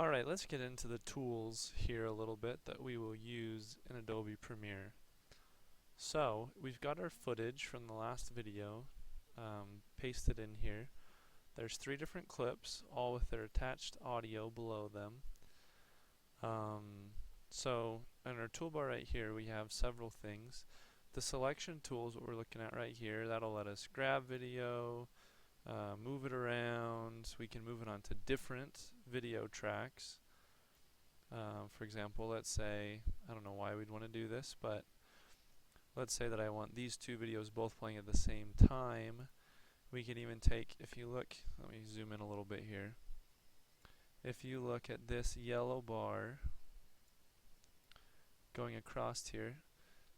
Alright, let's get into the tools here a little bit that we will use in Adobe Premiere. So, we've got our footage from the last video pasted in here. There's 3 different clips, all with their attached audio below them. So, in our toolbar right here, we have several things. The selection tool is what we're looking at right here. That'll let us grab video, move it around. We can move it onto different video tracks. For example, let's say, I don't know why we'd want to do this, but let's say that I want these 2 videos both playing at the same time. We can even take, if you look, let me zoom in a little bit here. If you look at this yellow bar going across here,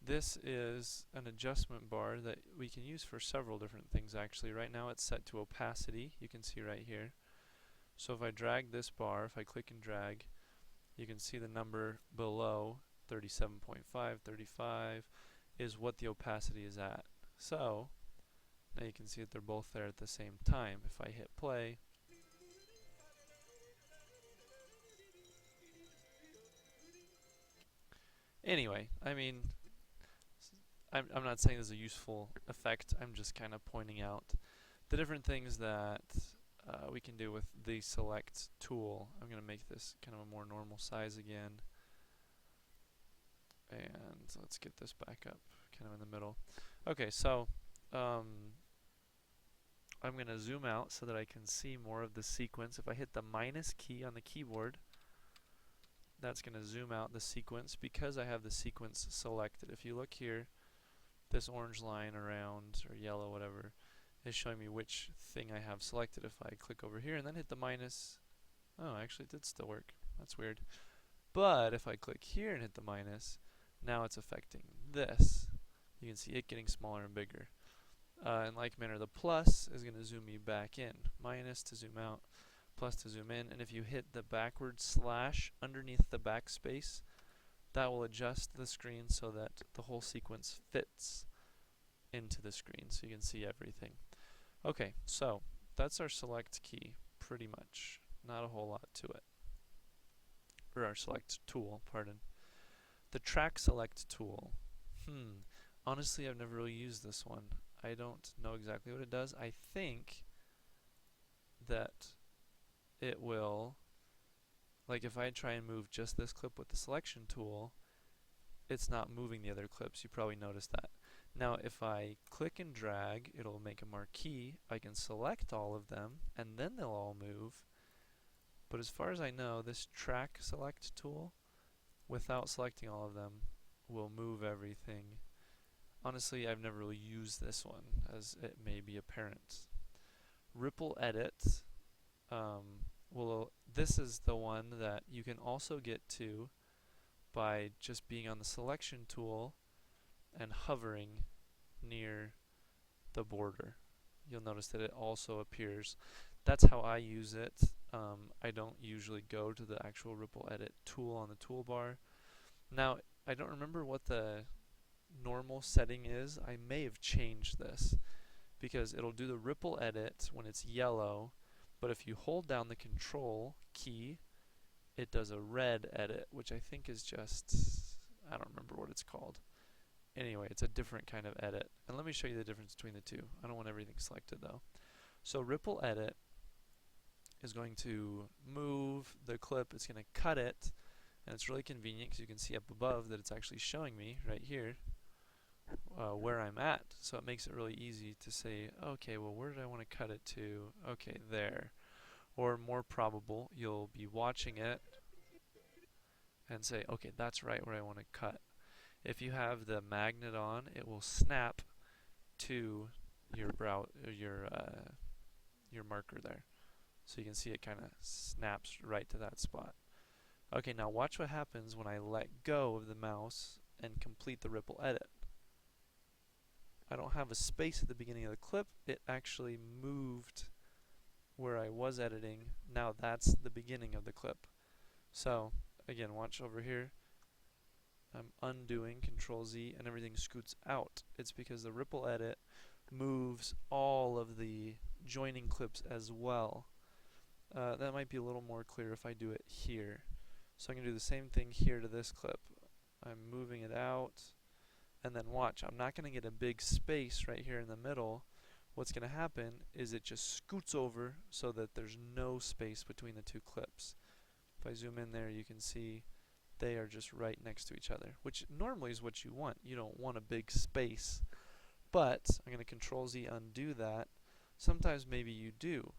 this is an adjustment bar that we can use for several different things actually. Right now it's set to opacity, you can see right here. So if I drag this bar, if I click and drag, you can see the number below, 37.5, 35, is what the opacity is at. So, now you can see that they're both there at the same time. If I hit play, anyway, I mean, I'm not saying this is a useful effect, I'm just kind of pointing out the different things that we can do with the select tool. I'm going to make this kind of a more normal size again. And let's get this back up, kind of in the middle. Okay, so I'm going to zoom out so that I can see more of the sequence. If I hit the minus key on the keyboard, that's going to zoom out the sequence because I have the sequence selected. If you look here, this orange line around, or yellow, whatever, is showing me which thing I have selected. If I click over here and then hit the minus, oh, actually it did still work. That's weird. But if I click here and hit the minus, now it's affecting this. You can see it getting smaller and bigger. In like manner, the plus is going to zoom me back in. Minus to zoom out, plus to zoom in. And if you hit the backward slash underneath the backspace, that will adjust the screen so that the whole sequence fits into the screen so you can see everything. Okay, so that's our select key, pretty much. Not a whole lot to it. Or our select tool, pardon. The track select tool. Honestly, I've never really used this one. I don't know exactly what it does. I think that it will, like if I try and move just this clip with the selection tool, it's not moving the other clips. You probably noticed that. Now if I click and drag, it'll make a marquee. I can select all of them and then they'll all move. But as far as I know, this track select tool, without selecting all of them, will move everything. Honestly, I've never really used this one, as it may be apparent. Ripple edit. Well, this is the one that you can also get to by just being on the selection tool and hovering near the border. You'll notice that it also appears. That's how I use it. I don't usually go to the actual ripple edit tool on the toolbar. Now, I don't remember what the normal setting is. I may have changed this because it'll do the ripple edit when it's yellow, but if you hold down the control key, it does a red edit, which I think is just, I don't remember what it's called. Anyway, it's a different kind of edit. And let me show you the difference between the two. I don't want everything selected though. So ripple edit is going to move the clip, it's going to cut it, and it's really convenient because you can see up above that it's actually showing me right here where I'm at. So it makes it really easy to say, okay, well, where did I want to cut it to? Okay, there. Or more probable, you'll be watching it and say, okay, that's right where I want to cut. If you have the magnet on, it will snap to your your marker there. So you can see it kind of snaps right to that spot. Okay, now watch what happens when I let go of the mouse and complete the ripple edit. I don't have a space at the beginning of the clip. It actually moved where I was editing. Now that's the beginning of the clip. So again, watch over here. I'm undoing, Control Z, and everything scoots out. It's because the ripple edit moves all of the joining clips as well. that might be a little more clear if I do it here. So I'm going to do the same thing here to this clip. I'm moving it out, and then watch, I'm not going to get a big space right here in the middle. What's going to happen is it just scoots over so that there's no space between the two clips. If I zoom in there, you can see they are just right next to each other, which normally is what you want. You don't want a big space, but I'm going to Control Z undo that. Sometimes maybe you do.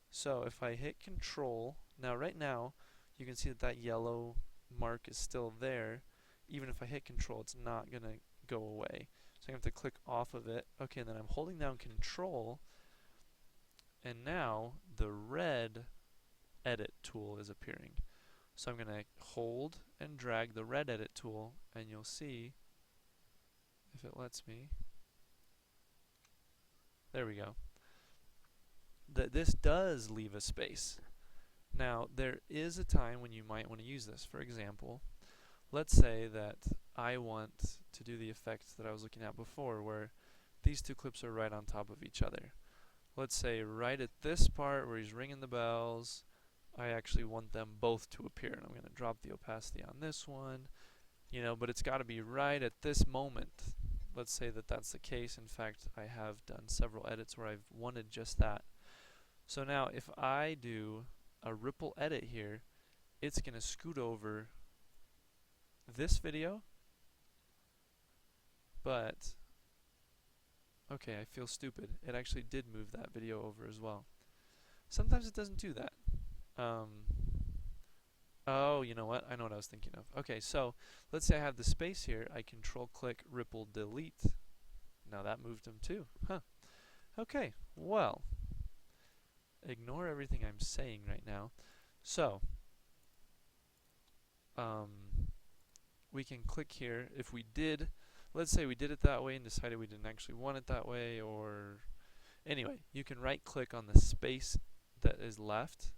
So if I hit Control, now right now you can see that that yellow mark is still there. Even if I hit Control, it's not going to go away. So I have to click off of it. Okay, and then I'm holding down Control, and now the red edit tool is appearing. So I'm going to hold and drag the red edit tool, and you'll see, if it lets me, there we go, that this does leave a space. Now there is a time when you might want to use this. For example, let's say that I want to do the effect that I was looking at before, where these two clips are right on top of each other. Let's say right at this part where he's ringing the bells, I actually want them both to appear, and I'm going to drop the opacity on this one, but it's got to be right at this moment. Let's say that that's the case. In fact, I have done several edits where I've wanted just that. So now if I do a ripple edit here, it's going to scoot over this video, but okay, I feel stupid. It actually did move that video over as well. Sometimes it doesn't do that. Oh, you know what? I know what I was thinking of. Okay, so let's say I have the space here. I Control click ripple delete. Now that moved them too. Huh. Okay, well, ignore everything I'm saying right now. So we can click here. If we did, let's say we did it that way and decided we didn't actually want it that way, or anyway, you can right click on the space that is left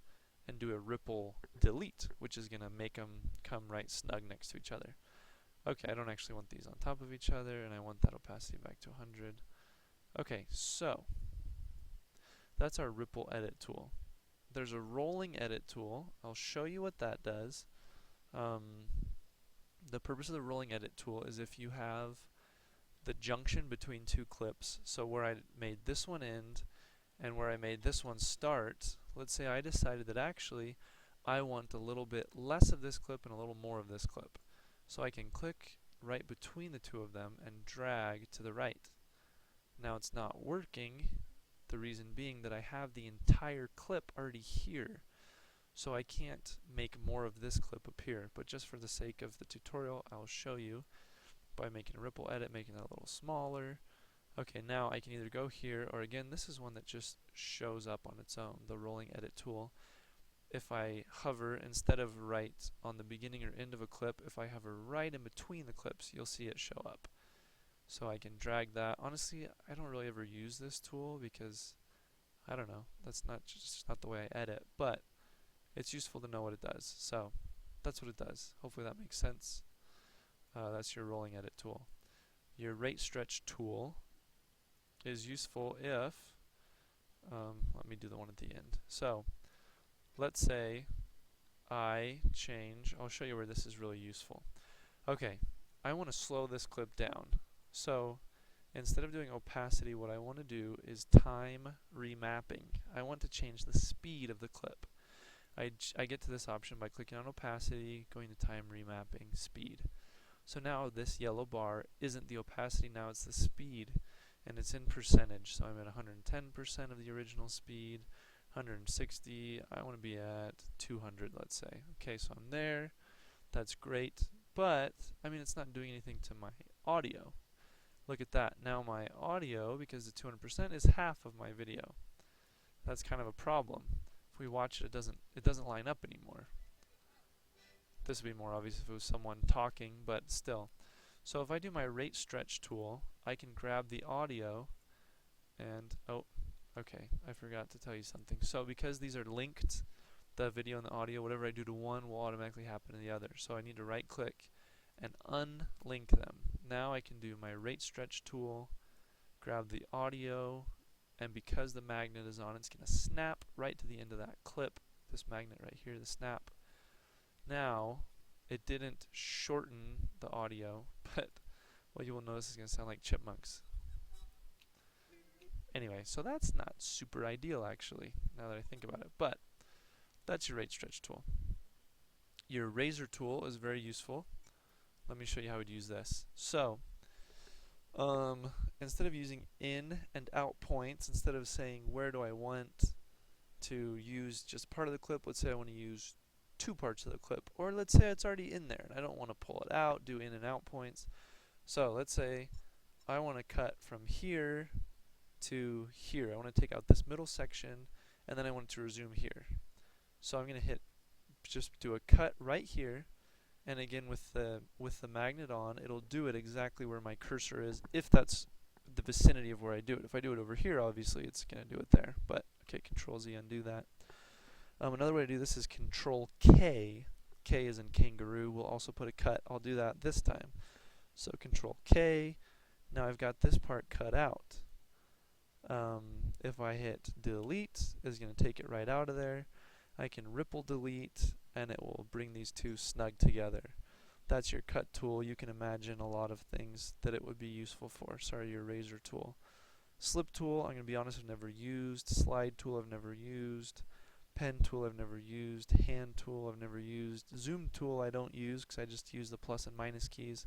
and do a ripple delete, which is going to make them come right snug next to each other. Okay, I don't actually want these on top of each other, and I want that opacity back to 100. Okay, so that's our ripple edit tool. There's a rolling edit tool. I'll show you what that does. The purpose of the rolling edit tool is if you have the junction between two clips, so where I made this one end and where I made this one start, let's say I decided that actually I want a little bit less of this clip and a little more of this clip. So I can click right between the two of them and drag to the right. Now it's not working, the reason being that I have the entire clip already here. So I can't make more of this clip appear, but just for the sake of the tutorial, I'll show you by making a ripple edit, making that a little smaller. Okay, now I can either go here, or again, this is one that just shows up on its own, the rolling edit tool. If I hover, instead of right on the beginning or end of a clip, if I hover right in between the clips, you'll see it show up. So I can drag that. Honestly, I don't really ever use this tool because, I don't know, that's just not the way I edit, but it's useful to know what it does. So that's what it does. Hopefully that makes sense. That's your rolling edit tool. Your rate stretch tool is useful if, let me do the one at the end. So let's say I change, I'll show you where this is really useful. Okay, I want to slow this clip down. So instead of doing opacity, what I want to do is time remapping. I want to change the speed of the clip. I get to this option by clicking on opacity, going to time remapping, speed. So now this yellow bar isn't the opacity, now it's the speed, and it's in percentage. So I'm at 110% of the original speed, 160, I want to be at 200, let's say. Okay, so I'm there, that's great, but I mean it's not doing anything to my audio. Look at that, now my audio, because the 200% is half of my video. That's kind of a problem. If we watch it, it doesn't line up anymore. This would be more obvious if it was someone talking, but still. So if I do my rate stretch tool, I can grab the audio and, oh, okay, I forgot to tell you something. So because these are linked, the video and the audio, whatever I do to one will automatically happen to the other. So I need to right click and unlink them. Now I can do my rate stretch tool, grab the audio, and because the magnet is on, it's going to snap right to the end of that clip, this magnet right here, the snap. Now, it didn't shorten the audio, but what you will notice is going to sound like chipmunks. Anyway, so that's not super ideal actually, now that I think about it, but that's your rate stretch tool. Your razor tool is very useful. Let me show you how we'd use this. So, instead of using in and out points, instead of saying where do I want to use just part of the clip, let's say I want to use 2 parts of the clip, or let's say it's already in there and I don't want to pull it out, do in and out points. So let's say I want to cut from here to here. I want to take out this middle section and then I want it to resume here. So I'm going to just do a cut right here, and again with the magnet on, it'll do it exactly where my cursor is, if that's the vicinity of where I do it. If I do it over here, obviously it's going to do it there, but okay, Control Z, undo that. Another way to do this is Control K. K is in kangaroo. We'll also put a cut. I'll do that this time. So Control K. Now I've got this part cut out. If I hit delete, it's going to take it right out of there. I can ripple delete, and it will bring these two snug together. That's your cut tool. You can imagine a lot of things that it would be useful for. Sorry, your razor tool. Slip tool, I'm going to be honest, I've never used. Slide tool, I've never used. Pen tool, I've never used. Hand tool, I've never used. Zoom tool, I don't use because I just use the plus and minus keys.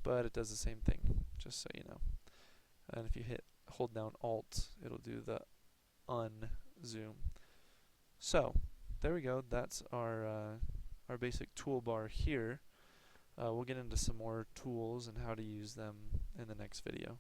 But it does the same thing, just so you know. And if you hold down Alt, it'll do the unzoom. So, there we go. That's our basic toolbar here. We'll get into some more tools and how to use them in the next video.